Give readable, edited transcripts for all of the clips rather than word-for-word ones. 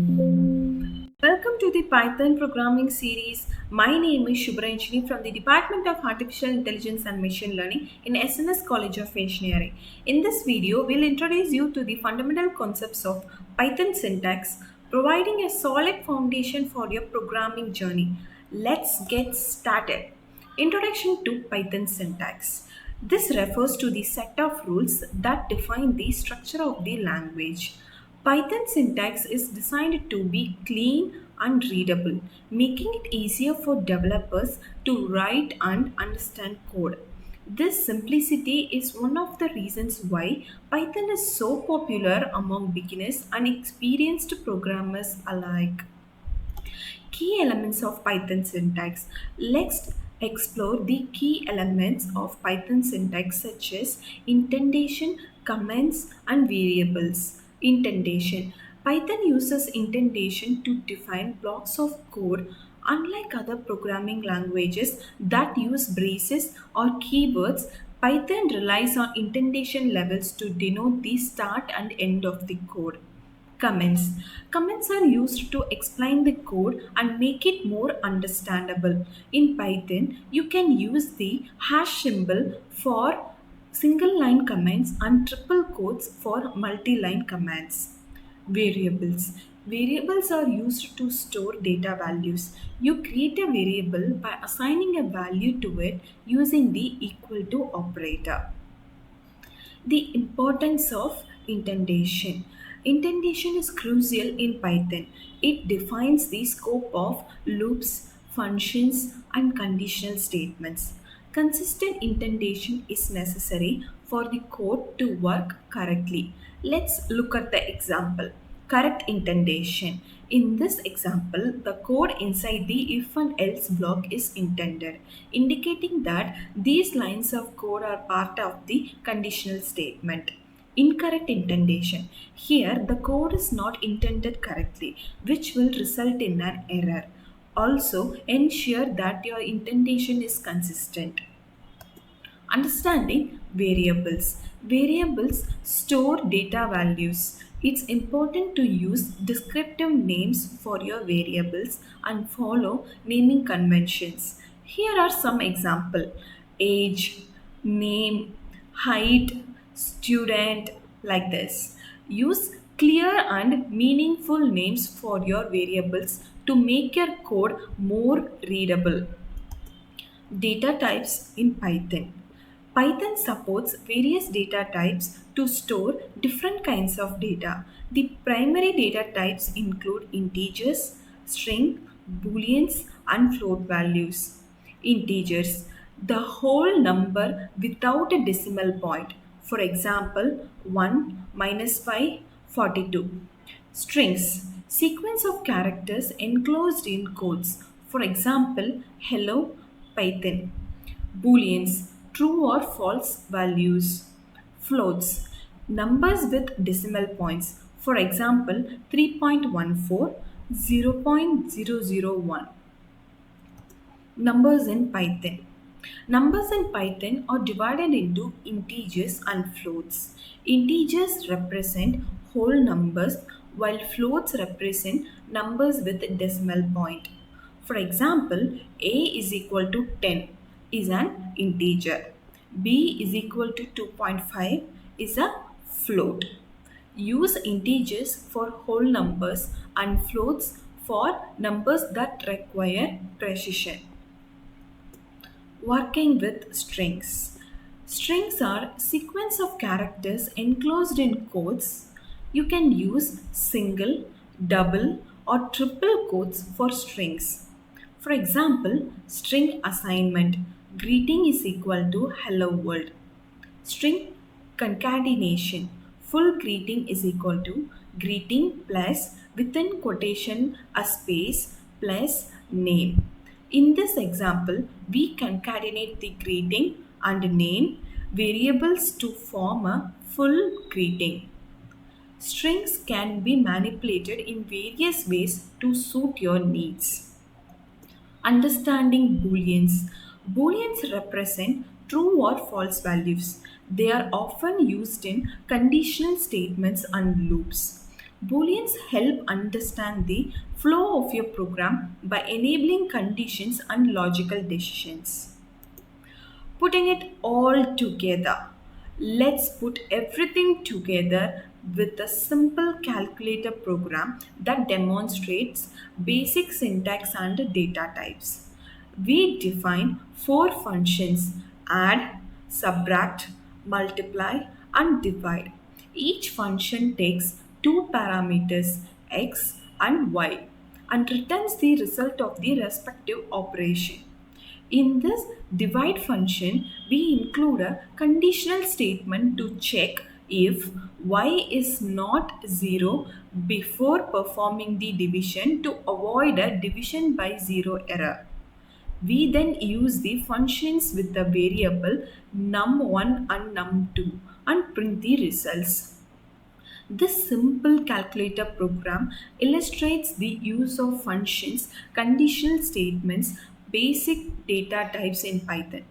Welcome to the Python programming series. My name is Shubhranjini from the Department of Artificial Intelligence and Machine Learning in SNS College of Engineering. In this video, we'll introduce you to the fundamental concepts of Python syntax, providing a solid foundation for your programming journey. Let's get started. Introduction to Python syntax. This refers to the set of rules that define the structure of the language. Python syntax is designed to be clean and readable, making it easier for developers to write and understand code. This simplicity is one of the reasons why Python is so popular among beginners and experienced programmers alike. Key elements of Python syntax. Let's explore the key elements of Python syntax such as indentation, comments, and variables. Indentation. Python uses indentation to define blocks of code. Unlike other programming languages that use braces or keywords, Python relies on indentation levels to denote the start and end of the code. Comments. Comments are used to explain the code and make it more understandable. In Python, you can use the hash symbol for single line commands and triple quotes for multi line commands. Variables. Variables are used to store data values. You create a variable by assigning a value to it using the equal to operator. The importance of indentation. Indentation is crucial in Python. It defines the scope of loops, functions, and conditional statements. Consistent indentation is necessary for the code to work correctly. Let's look at the example. Correct indentation. In this example, the code inside the if and else block is indented, indicating that these lines of code are part of the conditional statement. Incorrect indentation. Here, the code is not intended correctly, which will result in an error. Also, ensure that your indentation is consistent. Understanding variables. Variables store data values. It's important to use descriptive names for your variables and follow naming conventions. Here are some examples: age, name, height, student, like this. Use clear and meaningful names for your variables to make your code more readable. Data types in Python. Python supports various data types to store different kinds of data. The primary data types include integers, string, booleans, and float values. Integers, the whole number without a decimal point. For example, 1 minus 5, 42. Strings, sequence of characters enclosed in codes. For example, hello, Python. Booleans, true or false values. Floats, numbers with decimal points. For example, 3.14, 0.001. Numbers in Python. Numbers in Python are divided into integers and floats. Integers represent whole numbers while floats represent numbers with decimal point. For example, a is equal to 10 is an integer. B is equal to 2.5 is a float. Use integers for whole numbers and floats for numbers that require precision. Working with strings. Strings are sequence of characters enclosed in quotes. You can use single, double, or triple quotes for strings. For example, string assignment greeting is equal to hello world. String concatenation full greeting is equal to greeting plus within quotation a space plus name. In this example, we concatenate the greeting and name variables to form a full greeting. Strings can be manipulated in various ways to suit your needs. Understanding booleans. Booleans represent true or false values. They are often used in conditional statements and loops. Booleans help understand the flow of your program by enabling conditions and logical decisions. Putting it all together. Let's put everything together with a simple calculator program that demonstrates basic syntax and data types. We define four functions: add, subtract, multiply, and divide. Each function takes two parameters x and y and returns the result of the respective operation. In this divide function, we include a conditional statement to check if y is not 0 before performing the division to avoid a division by 0 error. We then use the functions with the variable num1 and num2 and print the results. This simple calculator program illustrates the use of functions, conditional statements, basic data types in Python.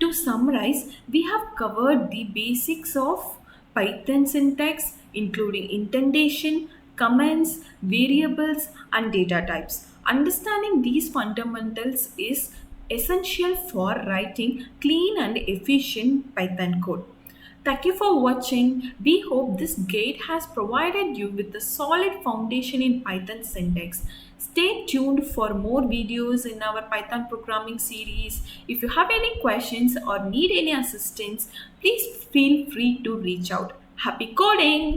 To summarize, we have covered the basics of Python syntax, including indentation, commands, variables, and data types. Understanding these fundamentals is essential for writing clean and efficient Python code. Thank you for watching. We hope this guide has provided you with a solid foundation in Python syntax. Stay tuned for more videos in our Python programming series. If you have any questions or need any assistance, please feel free to reach out. Happy coding!